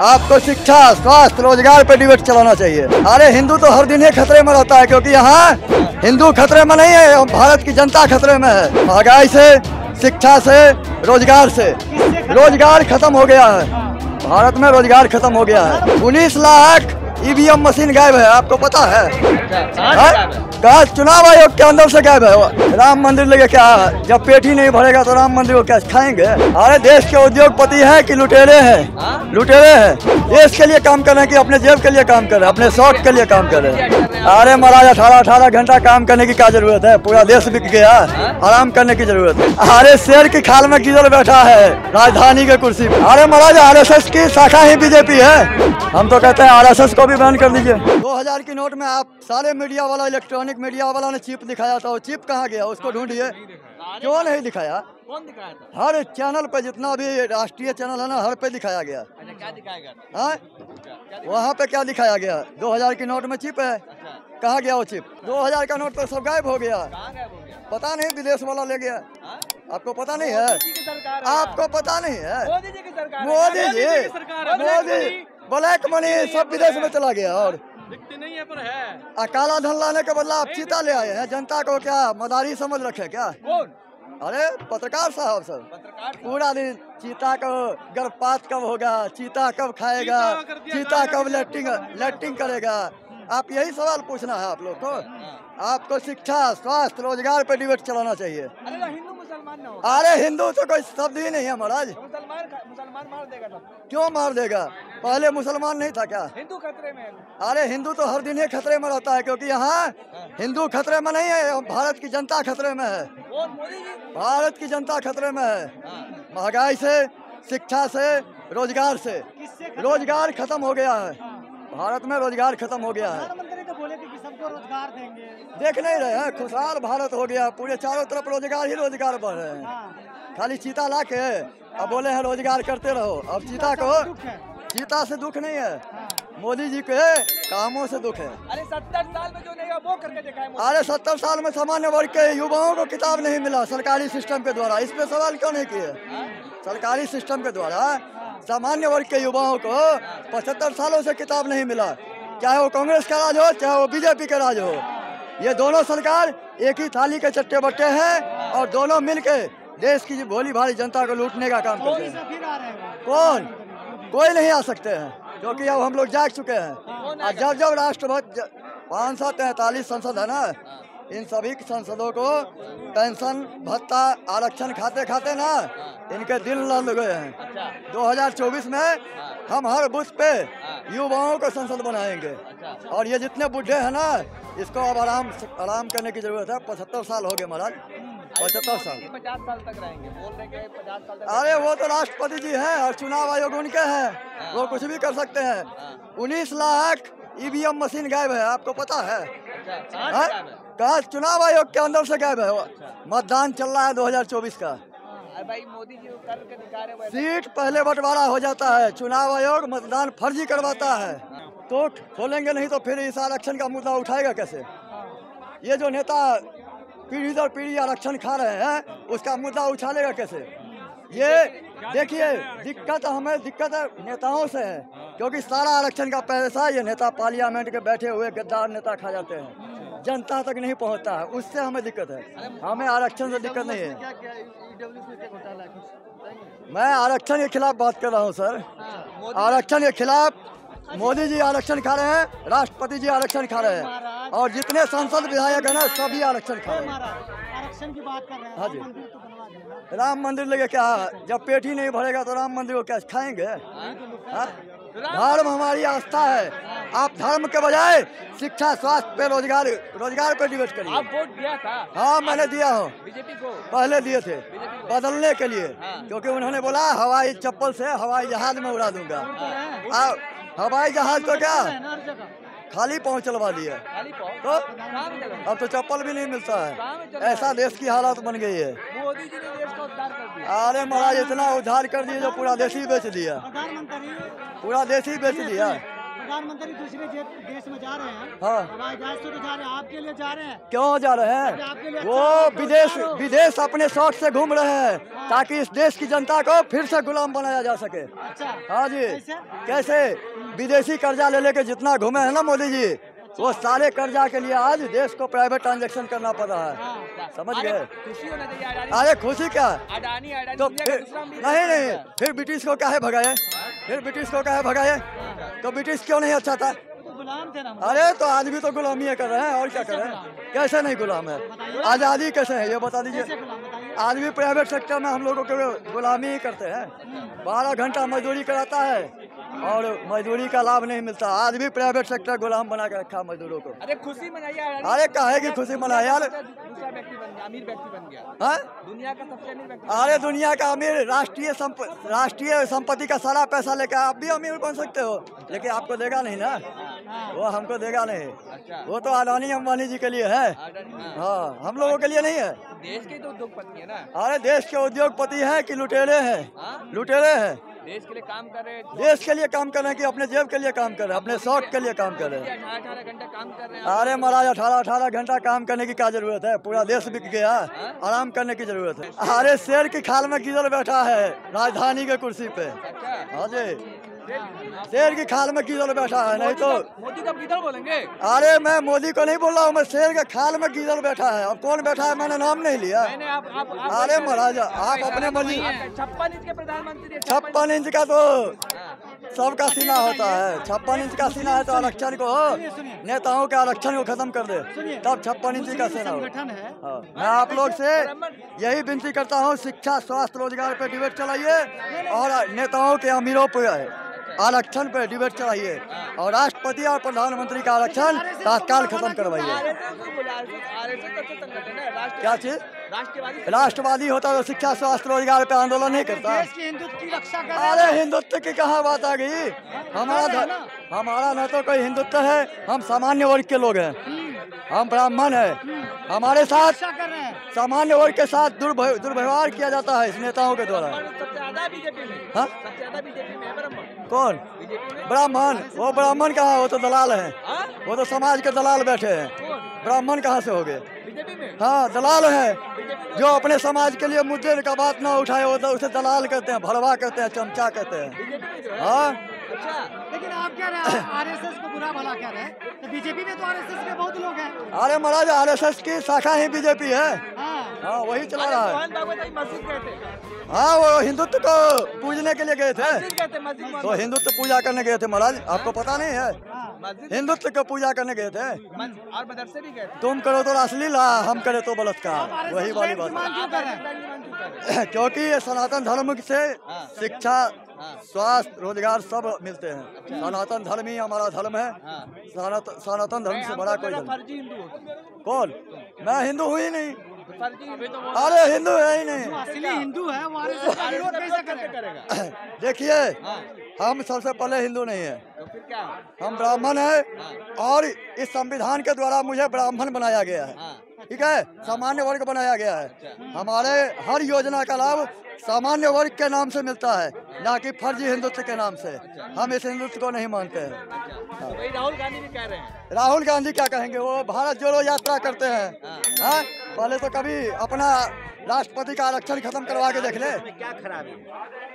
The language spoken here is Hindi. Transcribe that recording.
आपको शिक्षा, स्वास्थ्य, रोजगार पे डिबेट चलाना चाहिए। अरे हिंदू तो हर दिन ही खतरे में रहता है, क्योंकि यहाँ हिंदू खतरे में नहीं है, भारत की जनता खतरे में है। महंगाई से, शिक्षा से, रोजगार से। रोजगार खत्म हो गया है, भारत में रोजगार खत्म हो गया है। 19 लाख ईवीएम मशीन गायब है, आपको पता है? कहा चुनाव आयोग के अंदर से गायब है। राम मंदिर लेके क्या, जब पेट ही नहीं भरेगा तो राम मंदिर को क्या खाएंगे? अरे देश के उद्योगपति हैं कि लुटेरे हैं? लुटेरे हैं। देश के लिए काम कर रहे हैं कि अपने जेब के लिए काम कर रहे हैं, अपने शौक के लिए काम कर रहे हैं? अरे महाराज 18-18 घंटा काम करने की क्या जरूरत है? पूरा देश बिक गया, आराम करने की जरूरत है। अरे शेर की खाल में किधर बैठा है राजधानी के कुर्सी पे? अरे महाराज RSS की शाखा ही बीजेपी है। हम तो कहते हैं RSS को भी बैन कर दीजिए। 2000 की नोट में आप सारे मीडिया वाला, इलेक्ट्रॉनिक मीडिया वाला ने चिप दिखाया था, वो चिप कहाँ गया? उसको ढूंढिए। क्यों नहीं दिखाया? कौन दिखाया था? हर चैनल पे, जितना भी राष्ट्रीय चैनल है ना, हर पे दिखाया गया। अच्छा, क्या दिखाया गया? हाँ, वहाँ पे क्या दिखाया गया? 2000 की नोट में चिप है। कहाँ गया वो चिप? 2000 का नोट तो सब गायब हो गया। कहाँ गायब हो गया? पता नहीं, विदेश वाला ले गया। आपको पता नहीं है? आपको पता नहीं है? मोदी जी की सरकार, मोदी जी ब्लैक मनी सब विदेश में चला गया। और दिखती नहीं है पर है। काला धन लाने के बदला आप चीता ले आए हैं। जनता को क्या मदारी समझ रखे क्या? कौन? अरे पत्रकार साहब सर, पूरा दिन चीता को गर्भपात कब होगा, चीता कब खाएगा, चीता कब लैट्रिन करेगा, आप यही सवाल पूछना है आप लोग को। आपको शिक्षा, स्वास्थ्य, रोजगार पे डिबेट चलाना चाहिए। अरे हिंदू मुसलमान ना हो। अरे हिंदू तो कोई शब्द ही नहीं है महाराज। मुसलमान मार देगा तब। क्यों मार देगा? पहले मुसलमान नहीं था क्या? हिंदू खतरे में है। अरे हिंदू तो हर दिन ही खतरे में रहता है, क्योंकि यहाँ हिंदू खतरे में नहीं है, भारत की जनता खतरे में है। कौन? मोदी जी? भारत की जनता खतरे में है। महंगाई से, शिक्षा से, रोजगार से। रोजगार खत्म हो गया है, भारत में रोजगार खत्म हो गया है। प्रधानमंत्री तो बोले थे कि सबको रोजगार देंगे। देख नहीं रहे हैं? खुशहाल भारत हो गया, पूरे चारों तरफ रोजगार ही रोजगार बढ़ रहे हैं। खाली चीता ला के अब बोले हैं रोजगार करते रहो। अब चीता को, चीता से दुख नहीं है, मोदी जी के कामों से दुख है। अरे 70 साल में जो नहीं वो करके दिखाए। अरे 70 साल में सामान्य वर्ग के युवाओं को किताब नहीं मिला सरकारी सिस्टम के द्वारा, इस पे सवाल क्यों नहीं किए? सरकारी सिस्टम के द्वारा सामान्य वर्ग के युवाओं को 75 सालों से किताब नहीं मिला, चाहे वो कांग्रेस का राज हो, चाहे वो बीजेपी का राज हो। ये दोनों सरकार एक ही थाली के चट्टे बट्टे हैं, और दोनों मिलके देश की भोली भाली जनता को लूटने का काम करते हैं। कौन? कोई नहीं आ सकते हैं, क्योंकि अब हम लोग जाग चुके हैं। और जब जब राष्ट्रपति 543 संसद है ना, इन सभी संसदों को पेंशन, भत्ता, आरक्षण खाते खाते ना इनके दिल लल गए हैं। 2024 में हम हर बूथ पे युवाओं को संसद बनाएंगे। और ये जितने बुढ़े हैं ना, इसको अब आराम करने की जरूरत है। 75 साल हो गए महाराज, 75 साल। 50 साल तक रहेंगे, बोल रहे हैं 50 साल तक। अरे वो तो राष्ट्रपति जी हैं और चुनाव आयोग उनके हैं, वो कुछ भी कर सकते हैं। 19 लाख ईवीएम मशीन गायब है, आपको पता है? कहा चुनाव आयोग के अंदर से गायब है। मतदान चल रहा है 2024 का। भाई मोदी जी करके दिखा रहे हैं। सीट पहले बंटवारा हो जाता है, चुनाव आयोग मतदान फर्जी करवाता है। तो खोलेंगे नहीं तो फिर इस आरक्षण का मुद्दा उठाएगा कैसे? ये जो नेता पीढ़ी दर पीढ़ी आरक्षण खा रहे हैं, उसका मुद्दा उछालेगा कैसे? ये देखिए, दिक्कत नेताओं से है, क्योंकि सारा आरक्षण का पैसा ये नेता पार्लियामेंट के बैठे हुए गद्दार नेता खा जाते हैं, जनता तक नहीं पहुंचता है, उससे हमें दिक्कत है। हमें आरक्षण से दिक्कत नहीं है। मैं आरक्षण के खिलाफ बात कर रहा हूँ सर। आरक्षण के खिलाफ मोदी जी आरक्षण खा रहे हैं, राष्ट्रपति जी आरक्षण खा रहे हैं, और जितने सांसद विधायक है ना, सभी आरक्षण खा रहे हैं। आरक्षण की बात कर रहे हैं। हाँ जी, राम मंदिर लेके क्या, जब पेट ही नहीं भरेगा तो राम मंदिर को क्या खाएंगे? धर्म हमारी आस्था है। आप धर्म के बजाय शिक्षा, स्वास्थ्य पे, रोजगार पे डिबेट करिए। आप वोट दिया था? हाँ, मैंने दिया हूँ। बीजेपी को पहले दिए थे, बदलने के लिए, क्योंकि उन्होंने बोला हवाई चप्पल से हवाई जहाज में उड़ा दूंगा। हवाई जहाज तो क्या खाली पाँव चलवा दिया, तो अब तो चप्पल भी नहीं मिलता है। ऐसा देश की हालत बन गई है। मोदी जी ने देश का उद्धार कर दिया। अरे महाराज इतना उद्धार कर दिया जो पूरा देश ही बेच दिया, पूरा देश ही बेच दिया। प्रधानमंत्री दूसरे देश में जा रहे हैं। हाँ। हवाई जहाज से तो जा रहे हैं, आपके लिए जा रहे हैं। क्यों जा रहे आपके लिए हैं? वो विदेश अपने शौक से घूम रहे हैं ताकि इस देश की जनता को फिर से गुलाम बनाया जा सके। अच्छा। हाँ जी। कैसे? विदेशी कर्जा ले लेके जितना घूमे हैं ना मोदी जी, वो सारे कर्जा के लिए आज देश को प्राइवेट ट्रांजैक्शन करना पड़ रहा है। समझ गए? खुशी होना चाहिए अडानी। अरे खुशी क्या? अडानी तो दुनिया फिर का दूसरा अमीर नहीं देश नहीं है। फिर ब्रिटिश को काहे भगाए? फिर ब्रिटिश को काहे भगाए? तो ब्रिटिश क्यों नहीं अच्छा था? तो गुलाम थे ना। अरे तो आज भी तो गुलामी कर रहे हैं, और क्या कर रहे हैं? कैसे नहीं गुलाम है? आज़ादी कैसे है ये बता दीजिए। कैसे गुलाम बताइए? आज भी प्राइवेट सेक्टर में हम लोगों को गुलामी ही करते हैं। 12 घंटा मजदूरी कराता है और मजदूरी का लाभ नहीं मिलता। आज भी प्राइवेट सेक्टर गुलाम बना के रखा मजदूरों को। अरे खुशी मनाइए अडानी। अरे काहे की खुशी मनाए यार? दूसरा व्यक्ति बन गया, अमीर व्यक्ति बन गया, हाँ? दुनिया का सबसे अमीर व्यक्ति। अरे दुनिया का अमीर, राष्ट्रीय संपत्ति का सारा पैसा लेकर आप भी अमीर बन सकते हो, लेकिन आपको देगा नहीं ना, वो हमको देगा नहीं। अच्छा। वो तो अडानी अंबानी जी के लिए है। अडानी, हाँ। हाँ, हम लोगों के लिए नहीं है। देश के तो उद्योगपति है ना। अरे देश के उद्योगपति हैं कि लुटेरे हैं? हाँ? लुटेरे हैं। देश के लिए काम कर रहे हैं, देश के लिए काम कर रहे हैं कि अपने जेब के लिए काम कर रहे हैं, अपने शौक के लिए काम कर रहे हैं? 18 घंटे काम कर रहे हैं। अरे महाराज 18 घंटा काम करने की क्या जरूरत है? पूरा देश बिक गया, आराम करने की जरूरत है। अरे शेर की खाल में किधर बैठा है राजधानी के कुर्सी पे? अच्छा। हाँ जी, शेर की खाल में किधर बैठा है, नहीं तो। मोदी कब किधर बोलेंगे? अरे मैं मोदी को नहीं बोल रहा हूँ, मैं शेर के खाल में किधर बैठा है। अब कौन बैठा है मैंने नाम नहीं लिया। मैंने आप अरे महाराज आप अपने मर्जी। 56 इंच के प्रधानमंत्री हैं। 56 इंच का तो सबका सीना होता है। 56 इंच का सीना है तो आरक्षण को, नेताओं के आरक्षण को खत्म कर दे, तब 56 इंच का सेना हो। संगठन है। हाँ, मैं आप लोग से यही विनती करता हूँ, शिक्षा स्वास्थ्य रोजगार पे डिबेट चलाइए और नेताओं के अमीरों पे आरक्षण पे डिबेट चलाइए और राष्ट्रपति और प्रधानमंत्री का आरक्षण तत्काल खत्म करवाइए। क्या चीज? राष्ट्रवादी होता तो शिक्षा स्वास्थ्य रोजगार पे आंदोलन नहीं करता। देश की हिंदुत्व की रक्षा कर। अरे हिंदुत्व की कहाँ बात आ गई? हमारा न तो कोई हिंदुत्व है, हम सामान्य वर्ग के लोग हैं, हम ब्राह्मण हैं। हमारे साथ कर रहे हैं। सामान्य वर्ग के साथ दुर्व्यवहार किया जाता है इस नेताओं के द्वारा। सबसे ज्यादा बीजेपी में, हाँ? सबसे ज्यादा बीजेपी में है ब्राह्मण। कौन? बीजेपी में ब्राह्मण? वो ब्राह्मण कहाँ? वो तो दलाल हैं, हाँ? वो तो समाज के दलाल बैठे हैं। कौन? ब्राह्मण कहाँ से हो गए? बीजेपी में। हाँ, दलाल हैं जो अपने समाज के लिए मुद्दे का बात ना उठाए, वो तो उसे दलाल कहते हैं, भड़वा कहते हैं, चमचा कहते हैं। बीजेपी में जो है। हाँ, अच्छा। लेकिन आप कह रहे हैं आरएसएस को बुरा भला कह रहे हैं, तो बीजेपी में तो आरएसएस के बहुत लोग हैं। अरे महाराज आरएसएस की शाखा ही बीजेपी है। हाँ। हाँ, वही चला रहा है। मोहन भागवत जी मस्जिद गए थे। हाँ, वो हिंदुत्व को पूजने के लिए गए थे। मस्जिद गए थे, मस्जिद तो हिंदुत्व पूजा करने गए थे महाराज, आपको पता नहीं है? मस्जिद हिंदुत्व को पूजा करने गए थे। और मदरसे भी गए थे। तुम करो तो रासलीला, हम करे तो बलात्कार, वही वाली बात मान क्यों कर रहे हैं? है। क्योंकि ये सनातन धर्म से हाँ। शिक्षा, हाँ। स्वास्थ्य, रोजगार सब मिलते हैं। सनातन धर्म ही हमारा धर्म है। हाँ। सनातन धर्म से बड़ा कोई धर्म। फर्जी हिंदू हो तुम। कौन? मैं हिंदू हूँ ही नहीं। फर्जी हिंदू तो वो अरे हिंदू है ही नहीं। जो असली हिंदू है वो आरएसएस का विरोध कैसे करेगा? देखिए, हाँ। हम सबसे पहले हिंदू नहीं है, तो फिर क्या? हम ब्राह्मण हैं और इस संविधान के द्वारा मुझे ब्राह्मण बनाया गया है। हाँ। ठीक है, सामान्य वर्ग बनाया गया है। हमारे हर योजना का लाभ सामान्य वर्ग के नाम से मिलता है, ना कि फर्जी हिंदुत्व के नाम से। हम इस हिंदुत्व को नहीं मानते हैं। तो वही राहुल गांधी भी कह रहे हैं। राहुल गांधी क्या कहेंगे? वो भारत जोड़ो यात्रा करते हैं। हाँ, पहले तो कभी अपना राष्ट्रपति का आरक्षण खत्म करवा के देख ले। क्या खराबी है?